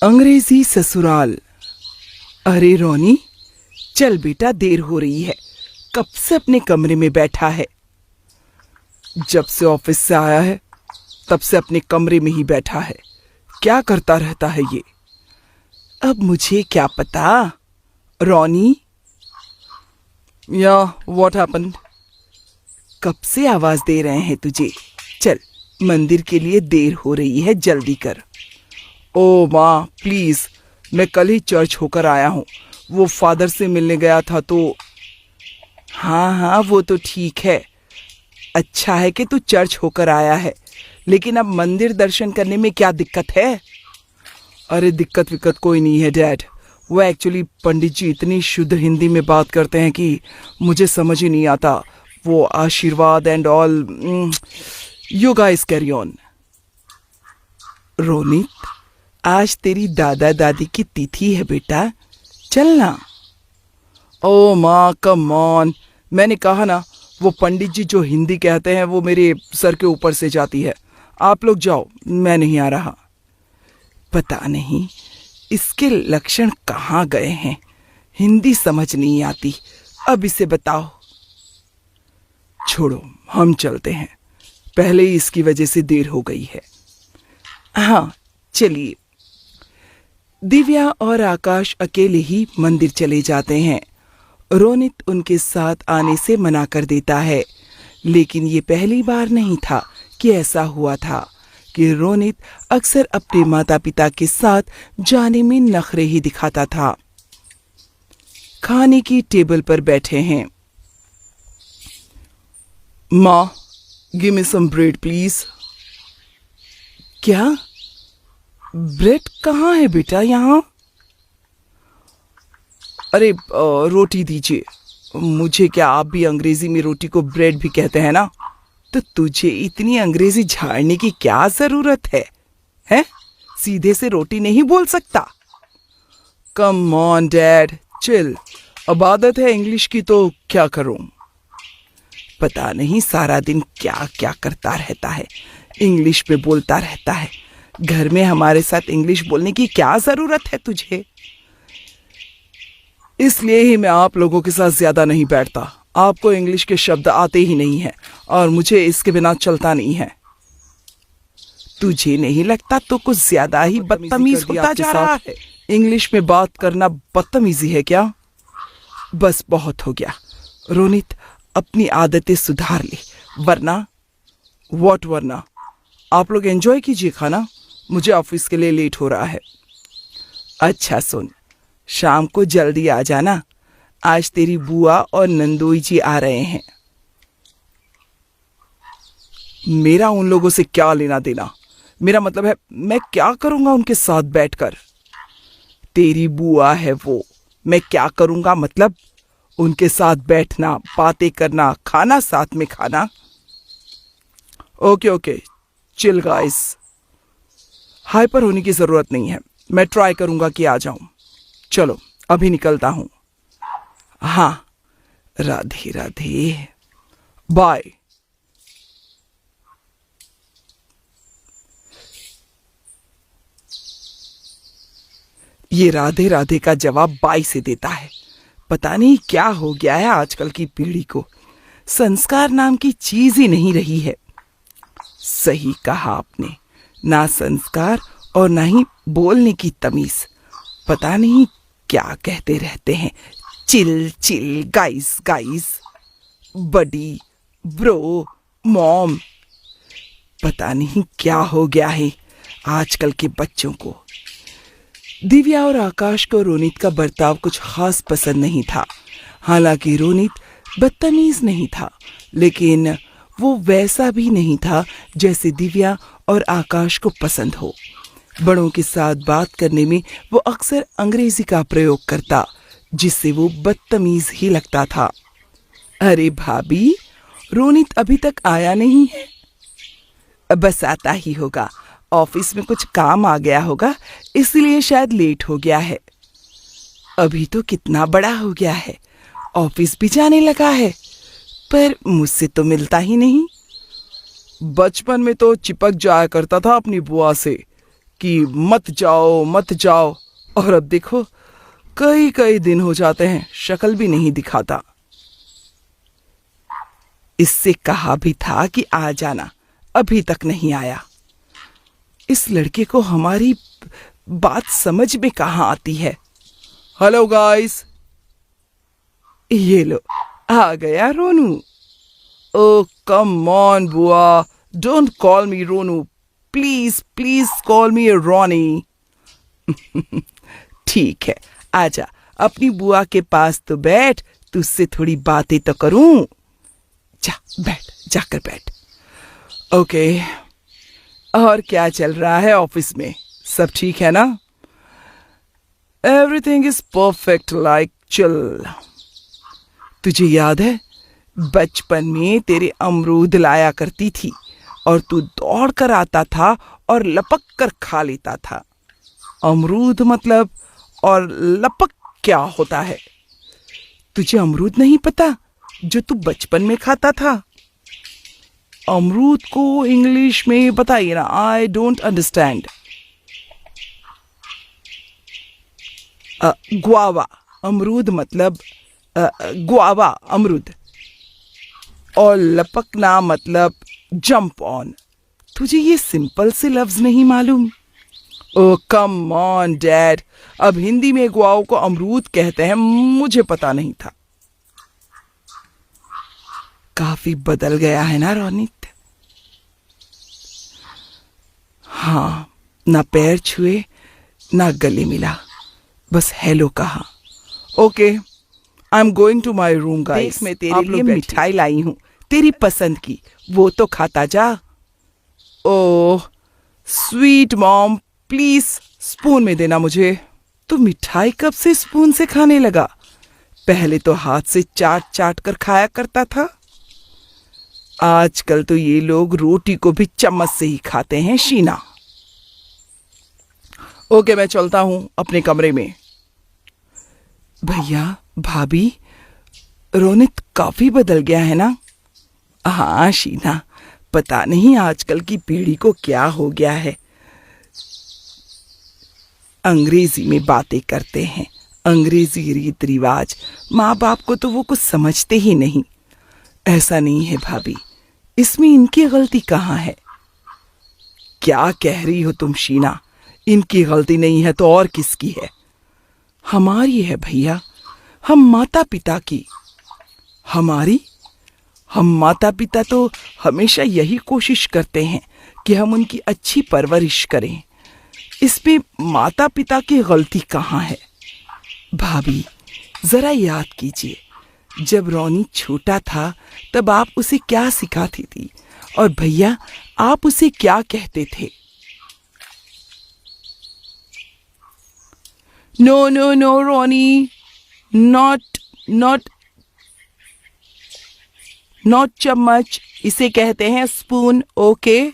अंग्रेजी ससुराल। अरे रोनी, चल बेटा, देर हो रही है। कब से अपने कमरे में बैठा है? जब से ऑफिस से आया है तब से अपने कमरे में ही बैठा है। क्या करता रहता है ये? अब मुझे क्या पता। रोनी, या व्हाट हैपेंड? कब से आवाज दे रहे हैं तुझे? चल, मंदिर के लिए देर हो रही है, जल्दी कर। ओ माँ प्लीज, मैं कल ही चर्च होकर आया हूँ। वो फादर से मिलने गया था तो। हाँ, वो तो ठीक है। अच्छा है कि तू चर्च होकर आया है, लेकिन अब मंदिर दर्शन करने में क्या दिक्कत है? अरे दिक्कत विक्कत कोई नहीं है डैड। वो एक्चुअली पंडित जी इतनी शुद्ध हिंदी में बात करते हैं कि मुझे समझ ही नहीं आता। वो आशीर्वाद and all. You guys carry on. Ronit, आज तेरी दादा दादी की तिथि है बेटा, चलना। ओ माँ कम ऑन, मैंने कहा ना, वो पंडित जी जो हिंदी कहते हैं वो मेरे सर के ऊपर से जाती है। आप लोग जाओ, मैं नहीं आ रहा। पता नहीं इसके लक्षण कहाँ गए हैं। हिंदी समझ नहीं आती। अब इसे बताओ। छोड़ो, हम चलते हैं। पहले ही इसकी वजह से देर हो गई है। हाँ चलिए। दिव्या और आकाश अकेले ही मंदिर चले जाते हैं। रोनित उनके साथ आने से मना कर देता है, लेकिन ये पहली बार नहीं था कि ऐसा हुआ था कि रोनित अक्सर अपने माता पिता के साथ जाने में नखरे ही दिखाता था। खाने की टेबल पर बैठे हैं। माँ, give me some bread please. क्या? ब्रेड कहाँ है बेटा यहाँ? अरे रोटी दीजिए। मुझे क्या, आप भी अंग्रेजी में रोटी को ब्रेड भी कहते हैं ना? तो तुझे इतनी अंग्रेजी झाड़ने की क्या जरूरत है? हैं? सीधे से रोटी नहीं बोल सकता? Come on dad, chill. अब आदत है इंग्लिश की तो क्या करूं। पता नहीं सारा दिन क्या क्या करता रहता है, इंग्लिश में बोलता रहता है। घर में हमारे साथ इंग्लिश बोलने की क्या जरूरत है तुझे? इसलिए ही मैं आप लोगों के साथ ज्यादा नहीं बैठता। आपको इंग्लिश के शब्द आते ही नहीं हैं और मुझे इसके बिना चलता नहीं है। तुझे नहीं लगता तो कुछ ज्यादा ही बदतमीज होता जा रहा है? इंग्लिश में बात करना बदतमीजी है क्या? बस बहुत हो गया रोनित, अपनी आदतें सुधार ले, वरना। व्हाट वरना? आप लोग एंजॉय कीजिए खाना, मुझे ऑफिस के लिए लेट हो रहा है। अच्छा सुन, शाम को जल्दी आ जाना। आज तेरी बुआ और नंदोई जी आ रहे हैं। मेरा उन लोगों से क्या लेना देना? मेरा मतलब है मैं क्या करूंगा उनके साथ बैठकर? तेरी बुआ है वो, मैं क्या करूंगा मतलब? उनके साथ बैठना, बातें करना, खाना साथ में खाना। Okay, chill guys. हाइपर होने की जरूरत नहीं है, मैं ट्राई करूंगा कि आ जाऊं। चलो अभी निकलता हूं। हाँ, राधे राधे, बाय। ये राधे राधे का जवाब बाई से देता है। पता नहीं क्या हो गया है आजकल की पीढ़ी को। संस्कार नाम की चीज ही नहीं रही है। सही कहा आपने, ना संस्कार और ना ही बोलने की तमीज। पता नहीं क्या कहते रहते हैं। चिल चिल, गाइस गाइस, बडी, ब्रो, मॉम। पता नहीं क्या हो गया है आजकल के बच्चों को। दिव्या और आकाश को रोनित का बर्ताव कुछ खास पसंद नहीं था। हालांकि रोनित बदतमीज नहीं था, लेकिन वो वैसा भी नहीं था जैसे दिव्या और आकाश को पसंद हो। बड़ों के साथ बात करने में वो अक्सर अंग्रेजी का प्रयोग करता, जिससे वो बदतमीज ही लगता था। अरे भाभी, रोनित अभी तक आया नहीं है? बस आता ही होगा, ऑफिस में कुछ काम आ गया होगा, इसलिए शायद लेट हो गया है। अभी तो कितना बड़ा हो गया है, ऑफिस भी जाने लगा है, पर मुझसे तो मिलता ही नहीं। बचपन में तो चिपक जाया करता था अपनी बुआ से, कि मत जाओ मत जाओ, और अब देखो कई कई दिन हो जाते हैं, शक्ल भी नहीं दिखाता। इससे कहा भी था कि आ जाना, अभी तक नहीं आया। इस लड़के को हमारी बात समझ में कहाँ आती है। हेलो गाइस, ये लो आ गया रोनू। ओ कम ऑन बुआ, don't call me Ronu, please please call me Ronny. ठीक है, आजा अपनी बुआ के पास तो बैठ, तुझसे थोड़ी बातें तो करूं। जा बैठ, जाकर बैठ। ओके, और क्या चल रहा है ऑफिस में, सब ठीक है ना? Everything is perfect like chill. तुझे याद है बचपन में तेरे अमरूद लाया करती थी और तू दौड़ कर आता था और लपक कर खा लेता था। अमरूद मतलब और लपक क्या होता है? तुझे अमरूद नहीं पता जो तू बचपन में खाता था? अमरूद को इंग्लिश में बताइए ना, आई डोंट अंडरस्टैंड। ग्वावा, अमरूद मतलब ग्वावा अमरूद, और लपकना मतलब जंप ऑन। तुझे ये सिंपल से लफ्ज नहीं मालूम? ओ कम ऑन डैड, अब हिंदी में ग्वाओ को अमरूद कहते हैं, मुझे पता नहीं था। काफी बदल गया है ना रोनित? हाँ, ना पैर छुए ना गले मिला, बस हेलो कहा। Okay, I am going to my room guys. मैं तेरे लिए मिठाई लाई हूं, तेरी पसंद की, वो तो खाता जा। Oh sweet mom, please spoon में देना मुझे। तो मिठाई कब से स्पून से खाने लगा? पहले तो हाथ से चाट चाट कर खाया करता था। आजकल तो ये लोग रोटी को भी चम्मच से ही खाते हैं शीना। ओके, मैं चलता हूं अपने कमरे में। भैया भाभी, रोनित काफी बदल गया है ना? हाँ शीना, पता नहीं आजकल की पीढ़ी को क्या हो गया है। अंग्रेजी में बातें करते हैं, अंग्रेजी रीत रिवाज, माँ बाप को तो वो कुछ समझते ही नहीं। ऐसा नहीं है भाभी, इसमें इनकी गलती कहाँ है? क्या कह रही हो तुम शीना? इनकी गलती नहीं है तो और किसकी है? हमारी है भैया, हम माता पिता की। हमारी? हम माता पिता तो हमेशा यही कोशिश करते हैं कि हम उनकी अच्छी परवरिश करें। इसमें माता पिता की गलती कहाँ है? भाभी जरा याद कीजिए, जब रोनी छोटा था तब आप उसे क्या सिखाती थी, और भैया आप उसे क्या कहते थे? No no no Ronny, not चम्मच, इसे कहते हैं spoon. Okay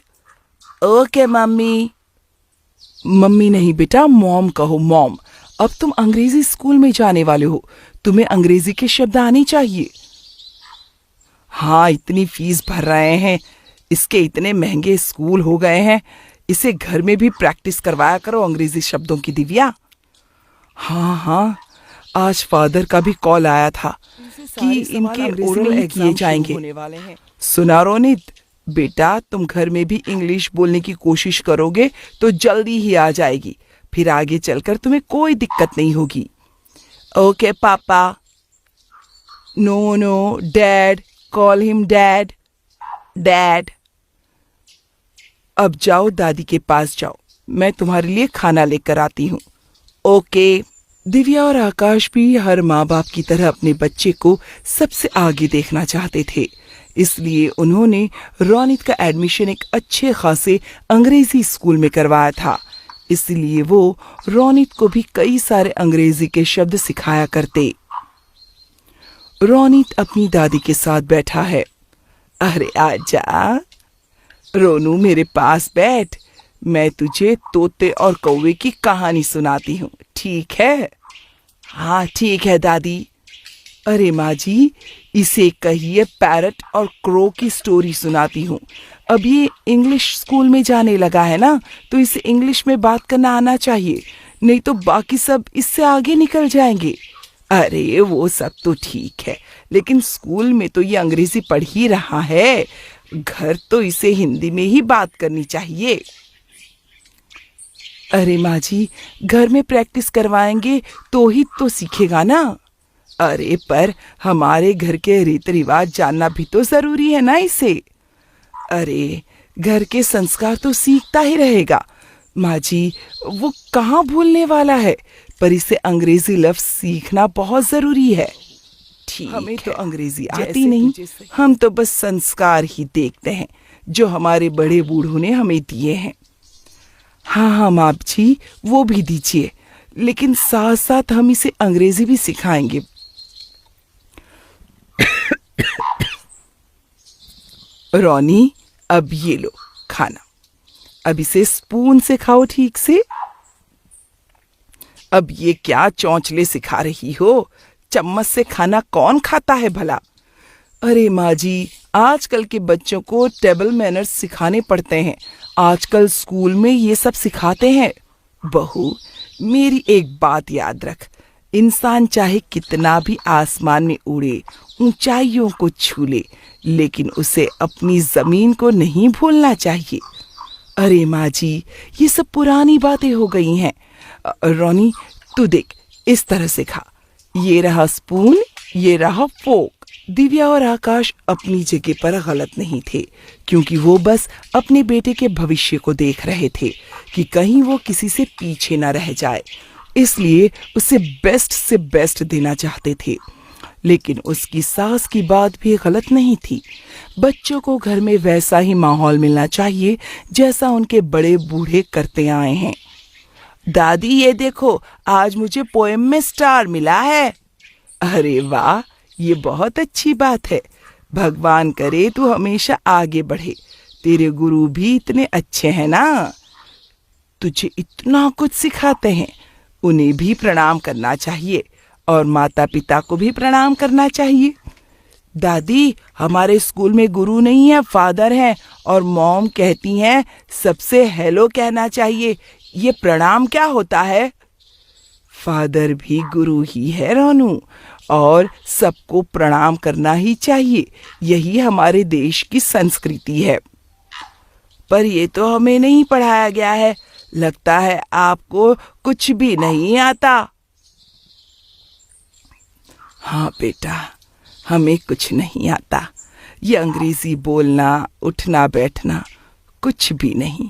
okay mummy. Mummy नहीं बेटा, मॉम कहो, मॉम। अब तुम अंग्रेजी स्कूल में जाने वाले हो, तुम्हें अंग्रेजी के शब्द आने चाहिए। हाँ, इतनी फीस भर रहे हैं, इसके इतने महंगे स्कूल हो गए हैं, इसे घर में भी प्रैक्टिस करवाया करो अंग्रेजी शब्दों की दिव्या। हाँ हाँ, आज फादर का भी कॉल आया था कि इनके ओरल एग्जाम जाएंगे। सुना रोनित, बेटा तुम घर में भी इंग्लिश बोलने की कोशिश करोगे तो जल्दी ही आ जाएगी, फिर आगे चलकर तुम्हें कोई दिक्कत नहीं होगी। Okay papa. No no dad, call him dad. Dad. अब जाओ दादी के पास जाओ, मैं तुम्हारे लिए खाना लेकर आती हूँ। ओके। दिव्या और आकाश भी हर माँ बाप की तरह अपने बच्चे को सबसे आगे देखना चाहते थे, इसलिए उन्होंने रोनित का एडमिशन एक अच्छे खासे अंग्रेजी स्कूल में करवाया था। इसलिए वो रोनित को भी कई सारे अंग्रेजी के शब्द सिखाया करते। रोनित अपनी दादी के साथ बैठा है। अरे आजा रोनू, मेरे पास बैठ, मैं तुझे तोते और कौवे की कहानी सुनाती हूँ, ठीक है? हाँ ठीक है दादी। अरे माँ जी, इसे कहिए पैरट और क्रो की स्टोरी सुनाती हूँ। अब ये इंग्लिश स्कूल में जाने लगा है ना, तो इसे इंग्लिश में बात करना आना चाहिए, नहीं तो बाकी सब इससे आगे निकल जाएंगे। अरे वो सब तो ठीक है, लेकिन स्कूल में तो ये अंग्रेजी पढ़ ही रहा है, घर तो इसे हिंदी में ही बात करनी चाहिए। अरे माँ जी, घर में प्रैक्टिस करवाएंगे तो ही तो सीखेगा ना। अरे पर हमारे घर के रीति रिवाज जानना भी तो जरूरी है ना इसे। अरे घर के संस्कार तो सीखता ही रहेगा माँ जी, वो कहाँ भूलने वाला है, पर इसे अंग्रेजी लफ्ज सीखना बहुत जरूरी है। ठीक, हमें तो अंग्रेजी आती नहीं, हम तो बस संस्कार ही देखते हैं जो हमारे बड़े बूढ़ों ने हमें दिए हैं। हाँ हाँ माँ जी, वो भी दीजिए, लेकिन साथ साथ हम इसे अंग्रेजी भी सिखाएंगे। रोनी, अब ये लो खाना, अब इसे स्पून से खाओ ठीक से। अब ये क्या चौंचले सिखा रही हो, चम्मच से खाना कौन खाता है भला। अरे माँ जी, आजकल के बच्चों को टेबल मैनर्स सिखाने पड़ते हैं, आजकल स्कूल में ये सब सिखाते हैं। बहू, मेरी एक बात याद रख, इंसान चाहे कितना भी आसमान में उड़े, ऊंचाइयों को छू ले, लेकिन उसे अपनी जमीन को नहीं भूलना चाहिए। अरे माँ जी, ये सब पुरानी बातें हो गई हैं। रोनी, तू देख, इस तरह से खा, ये रहा स्पून, ये रहा फोक। दिव्या और आकाश अपनी जगह पर गलत नहीं थे, क्योंकि वो बस अपने बेटे के भविष्य को देख रहे थे कि कहीं वो किसी से पीछे न रह जाए, इसलिए उसे बेस्ट से बेस्ट देना चाहते थे। लेकिन उसकी सास की बात भी गलत नहीं थी। बच्चों को घर में वैसा ही माहौल मिलना चाहिए जैसा उनके बड़े बूढ़े करते आए हैं। दादी, ये देखो, आज मुझे पोएम में स्टार मिला है। अरे वाह, ये बहुत अच्छी बात है। भगवान करे तू हमेशा आगे बढ़े, तेरे गुरु भी इतने अच्छे हैं ना, तुझे इतना कुछ सिखाते हैं, उन्हें भी प्रणाम करना चाहिए और माता पिता को भी प्रणाम करना चाहिए। दादी, हमारे स्कूल में गुरु नहीं है, फादर हैं, और मॉम कहती हैं सबसे हेलो कहना चाहिए। ये प्रणाम क्या होता है? फादर भी गुरु ही है रोनू, और सबको प्रणाम करना ही चाहिए, यही हमारे देश की संस्कृति है। पर ये तो हमें नहीं पढ़ाया गया है, लगता है आपको कुछ भी नहीं आता। हाँ बेटा, हमें कुछ नहीं आता, ये अंग्रेजी बोलना, उठना बैठना कुछ भी नहीं,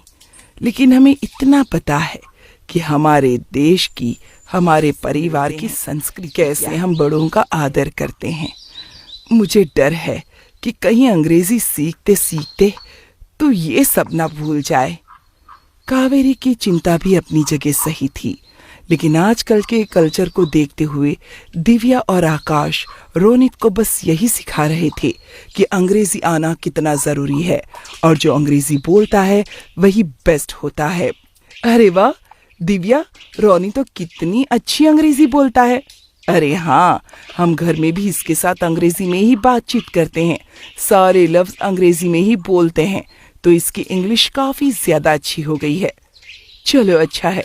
लेकिन हमें इतना पता है कि हमारे देश की, हमारे परिवार की संस्कृति, कैसे हम बड़ों का आदर करते हैं। मुझे डर है कि कहीं अंग्रेजी सीखते सीखते तो ये सब ना भूल जाए। कावेरी की चिंता भी अपनी जगह सही थी, लेकिन आजकल के कल्चर को देखते हुए दिव्या और आकाश रोनित को बस यही सिखा रहे थे कि अंग्रेजी आना कितना जरूरी है, और जो अंग्रेजी बोलता है वही बेस्ट होता है। अरे वाह दिव्या, रोनी तो कितनी अच्छी अंग्रेजी बोलता है। अरे हाँ, हम घर में भी इसके साथ अंग्रेजी में ही बातचीत करते हैं, सारे लफ्ज अंग्रेजी में ही बोलते हैं, तो इसकी इंग्लिश काफी ज्यादा अच्छी हो गई है। चलो अच्छा है,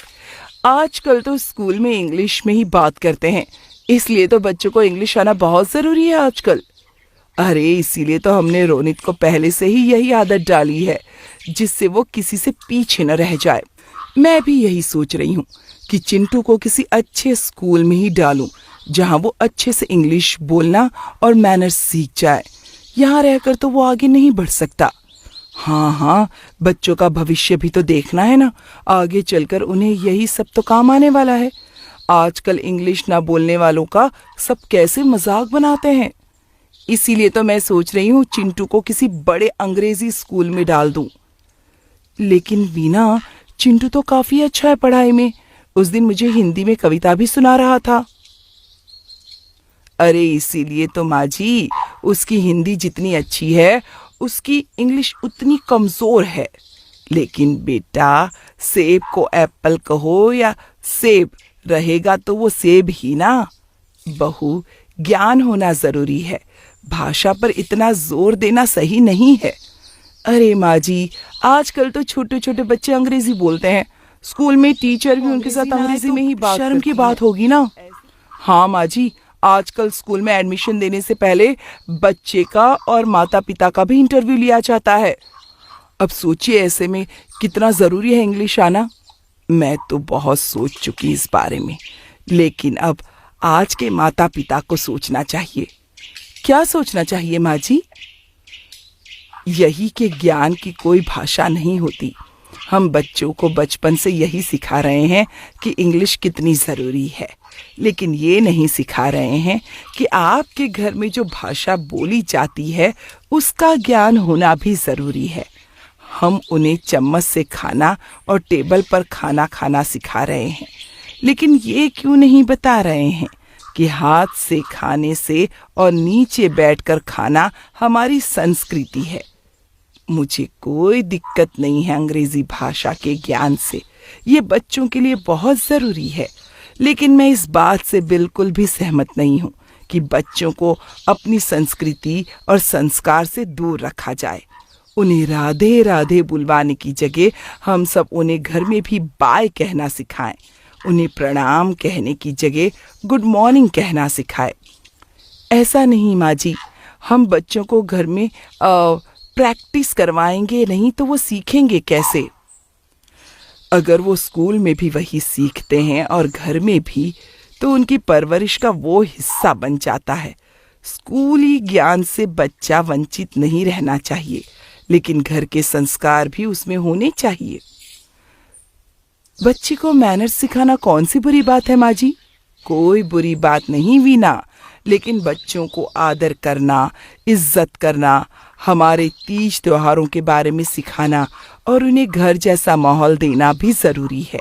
आजकल तो स्कूल में इंग्लिश में ही बात करते हैं, इसलिए तो बच्चों को इंग्लिश आना बहुत जरूरी है आजकल। अरे इसीलिए तो हमने रोनित को पहले से ही यही आदत डाली है, जिससे वो किसी से पीछे न रह जाए। मैं भी यही सोच रही हूँ कि चिंटू को किसी अच्छे स्कूल में ही डालूं, जहाँ वो अच्छे से इंग्लिश बोलना और मैनर्स सीख जाए। यहाँ रहकर तो वो आगे नहीं बढ़ सकता। हाँ हाँ, बच्चों का भविष्य भी तो देखना है ना, आगे चलकर उन्हें यही सब तो काम आने वाला है। आजकल इंग्लिश ना बोलने वालों का सब कैसे मजाक बनाते हैं। इसीलिए तो मैं सोच रही हूँ चिंटू को किसी बड़े अंग्रेजी स्कूल में डाल दूं। लेकिन वीना, चिंटू तो काफी अच्छा है पढ़ाई में, उस दिन मुझे हिंदी में कविता भी सुना रहा था। अरे इसीलिए तो माँ जी, उसकी हिंदी जितनी अच्छी है उसकी इंग्लिश उतनी कमजोर है। लेकिन बेटा, सेब को एप्पल कहो या सेब, रहेगा तो वो सेब ही ना। बहू, ज्ञान होना जरूरी है, भाषा पर इतना जोर देना सही नहीं है। अरे माँ जी, आजकल तो छोटे छोटे बच्चे अंग्रेजी बोलते हैं। स्कूल में टीचर भी उनके साथ अंग्रेजी में ही बात शर्म की बात होगी ना। हाँ माँ जी, आजकल स्कूल में एडमिशन देने से पहले बच्चे का और माता पिता का भी इंटरव्यू लिया जाता है। अब सोचिए ऐसे में कितना जरूरी है इंग्लिश आना। मैं तो बहुत सोच चुकी इस बारे में, लेकिन अब आज के माता पिता को सोचना चाहिए। क्या सोचना चाहिए माँ जी? यही कि ज्ञान की कोई भाषा नहीं होती। हम बच्चों को बचपन से यही सिखा रहे हैं कि इंग्लिश कितनी ज़रूरी है, लेकिन ये नहीं सिखा रहे हैं कि आपके घर में जो भाषा बोली जाती है उसका ज्ञान होना भी ज़रूरी है। हम उन्हें चम्मच से खाना और टेबल पर खाना खाना सिखा रहे हैं, लेकिन ये क्यों नहीं बता रहे हैं कि हाथ से खाने से और नीचे बैठकर खाना हमारी संस्कृति है। मुझे कोई दिक्कत नहीं है अंग्रेजी भाषा के ज्ञान से, ये बच्चों के लिए बहुत ज़रूरी है, लेकिन मैं इस बात से बिल्कुल भी सहमत नहीं हूँ कि बच्चों को अपनी संस्कृति और संस्कार से दूर रखा जाए। उन्हें राधे राधे बुलवाने की जगह हम सब उन्हें घर में भी बाय कहना सिखाएं। उन्हें प्रणाम कहने की जगह गुड मॉर्निंग कहना सिखाएं। ऐसा नहीं माँ जी, हम बच्चों को घर में प्रैक्टिस करवाएंगे नहीं तो वो सीखेंगे कैसे? अगर वो स्कूल में भी वही सीखते हैं और घर में भी, तो उनकी परवरिश का वो हिस्सा बन जाता है। स्कूली ज्ञान से बच्चा वंचित नहीं रहना चाहिए, लेकिन घर के संस्कार भी उसमें होने चाहिए। बच्चे को मैनर्स सिखाना कौन सी बुरी बात है माँ जी? कोई बुरी बात नहीं वीना, लेकिन बच्चों को आदर करना, इज्जत करना, हमारे तीज त्योहारों के बारे में सिखाना और उन्हें घर जैसा माहौल देना भी ज़रूरी है।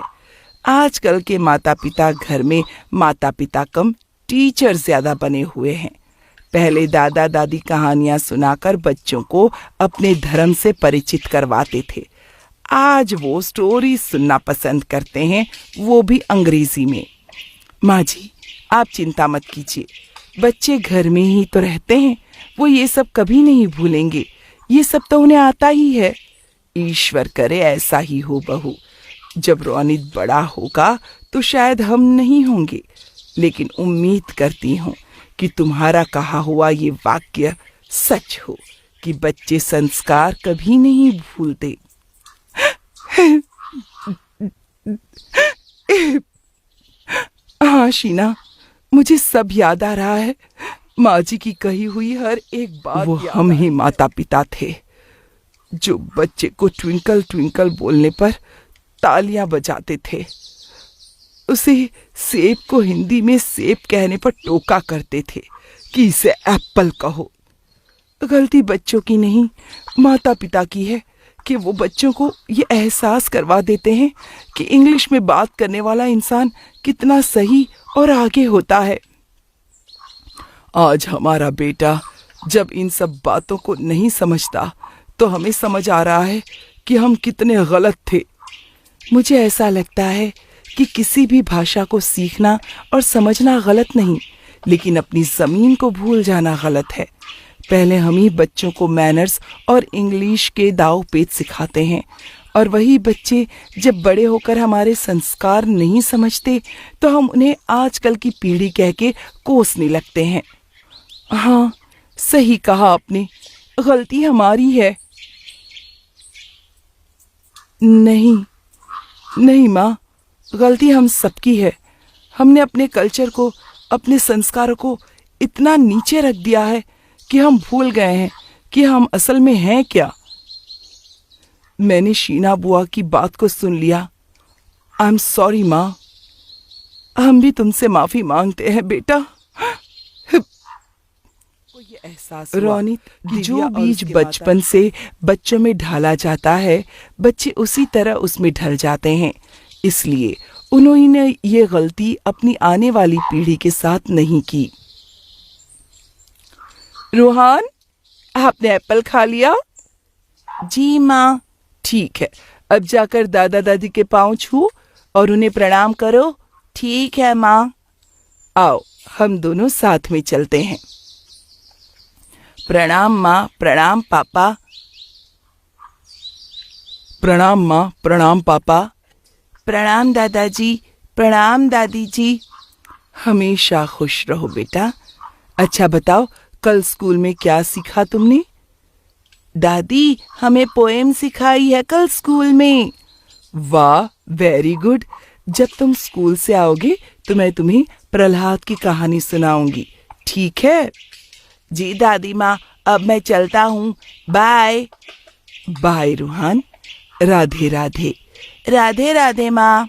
आजकल के माता पिता घर में माता पिता कम टीचर ज़्यादा बने हुए हैं। पहले दादा दादी कहानियाँ सुनाकर बच्चों को अपने धर्म से परिचित करवाते थे। आज वो स्टोरी सुनना पसंद करते हैं, वो भी अंग्रेजी में। माँ जी, आप चिंता मत कीजिए, बच्चे घर में ही तो रहते हैं, वो ये सब कभी नहीं भूलेंगे। ये सब तो उन्हें आता ही है। ईश्वर करे ऐसा ही हो बहू। जब रोनित बड़ा होगा तो शायद हम नहीं होंगे, लेकिन उम्मीद करती हूँ कि तुम्हारा कहा हुआ ये वाक्य सच हो कि बच्चे संस्कार कभी नहीं भूलते। हाँ शीना, मुझे सब याद आ रहा है। माँ जी की कही हुई हर एक बात। वो हम ही माता पिता थे जो बच्चे को ट्विंकल ट्विंकल बोलने पर तालियां बजाते थे, उसे सेब को हिंदी में सेब कहने पर टोका करते थे कि इसे एप्पल कहो। गलती बच्चों की नहीं, माता पिता की है कि वो बच्चों को ये एहसास करवा देते हैं कि इंग्लिश में बात करने वाला इंसान कितना सही और आगे होता है। आज हमारा बेटा जब इन सब बातों को नहीं समझता, तो हमें समझ आ रहा है कि हम कितने गलत थे। मुझे ऐसा लगता है कि किसी भी भाषा को सीखना और समझना गलत नहीं, लेकिन अपनी ज़मीन को भूल जाना गलत है। पहले हम ही बच्चों को मैनर्स और इंग्लिश के दाव पेच सिखाते हैं, और वही बच्चे जब बड़े होकर हमारे संस्कार नहीं समझते तो हम उन्हें आजकल की पीढ़ी कह के कोसने लगते हैं। हाँ, सही कहा आपने, गलती हमारी है। नहीं नहीं माँ, गलती हम सबकी है। हमने अपने कल्चर को, अपने संस्कारों को इतना नीचे रख दिया है कि हम भूल गए हैं कि हम असल में हैं क्या। मैंने शीना बुआ की बात को सुन लिया। आई एम सॉरी माँ, हम भी तुमसे माफी मांगते हैं बेटा। ये एहसास रोनित, जो बीज बचपन से बच्चों में ढाला जाता है, बच्चे उसी तरह उसमें ढल जाते हैं। इसलिए उन्होंने ये गलती अपनी आने वाली पीढ़ी के साथ नहीं की। रोहान, आपने एप्पल खा लिया? जी माँ। ठीक है, अब जाकर दादा दादी के पांव छू और उन्हें प्रणाम करो। ठीक है माँ। आओ, हम दोनों साथ में चलते हैं। प्रणाम माँ, प्रणाम पापा। प्रणाम माँ, प्रणाम पापा। प्रणाम दादाजी, प्रणाम दादी जी। हमेशा खुश रहो बेटा। अच्छा बताओ, कल स्कूल में क्या सीखा तुमने? दादी, हमें पोएम सिखाई है कल स्कूल में। वाह, वेरी गुड। जब तुम स्कूल से आओगे तो मैं तुम्हें प्रहलाद की कहानी सुनाऊंगी, ठीक है? जी दादी माँ, अब मैं चलता हूँ, बाय। बाय रूहान। राधे राधे। राधे राधे माँ।